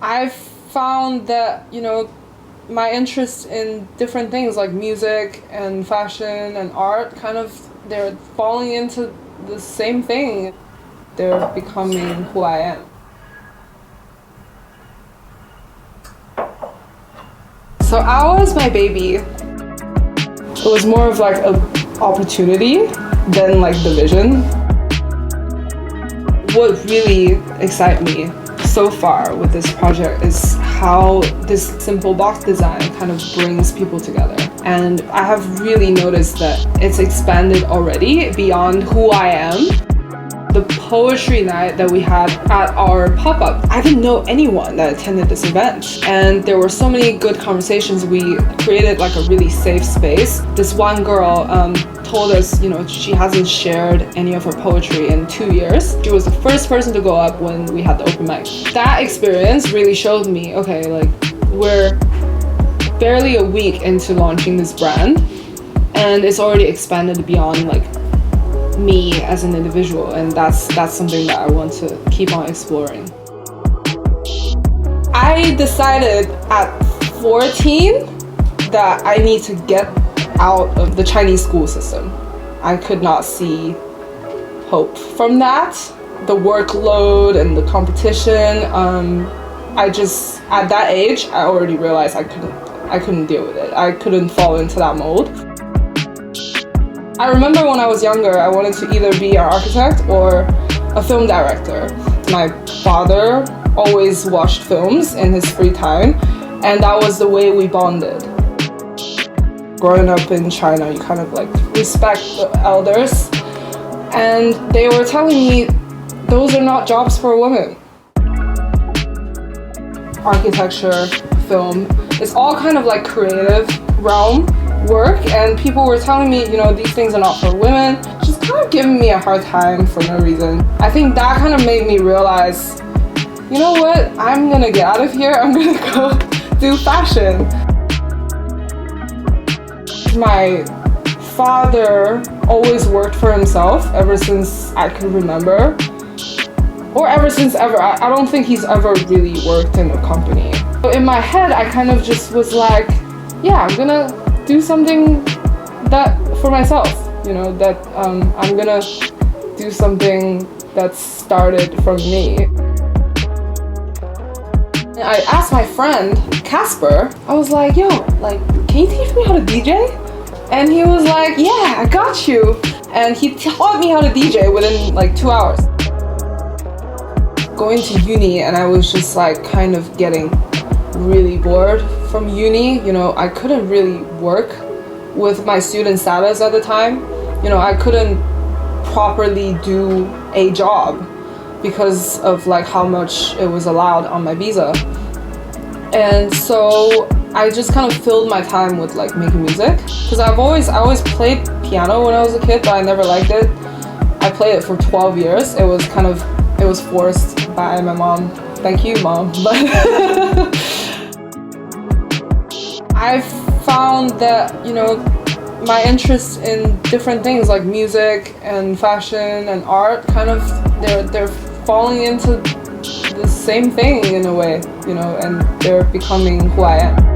I've found that, my interest in different things like music and fashion and art they're falling into the same thing. They're becoming who I am. So alias my baby. It was more of like an opportunity than like the vision. What really excites me so far with this project is how this simple box design kind of brings people together. And I have really noticed that it's expanded already beyond who I am. The poetry night that we had at our pop-up, I didn't know anyone that attended this event. And there were so many good conversations. We created like a really safe space. This one girl told us, she hasn't shared any of her poetry in 2 years. She was the first person to go up when we had the open mic. That experience really showed me, okay, like we're barely a week into launching this brand and it's already expanded beyond like me as an individual, and that's something that I want to keep on exploring. I decided at 14 that I need to get out of the Chinese school system. I could not see hope from that. The workload and the competition, at that age, I already realized I couldn't deal with it. I couldn't fall into that mold. I remember when I was younger, I wanted to either be an architect or a film director. My father always watched films in his free time, and that was the way we bonded. Growing up in China, you kind of like respect the elders, and they were telling me those are not jobs for women. Architecture, film, it's all kind of like creative realm work, and people were telling me, these things are not for women, just kind of giving me a hard time for no reason. I think that kind of made me realize, you know what, I'm gonna get out of here, I'm gonna go do fashion. My father always worked for himself ever since I could remember, or ever since ever. I don't think he's ever really worked in a company. So in my head, I kind of just was like, yeah, I'm gonna do something that for myself, that I'm gonna do something that started from me. And I asked my friend Casper, I was like, yo, like, can you teach me how to DJ? And he was like, yeah, I got you. And he taught me how to DJ within like 2 hours. Going to uni, and I was just like kind of getting really bored from uni. I couldn't really work with my student status at the time. I couldn't properly do a job because of like how much it was allowed on my visa. And so I just kind of filled my time with like making music, because I always played piano when I was a kid, but I never liked it. I played it for 12 years. It was forced by my mom. Thank you, Mom. But I've found that, my interest in different things like music and fashion and art they're falling into the same thing in a way, and they're becoming who I am.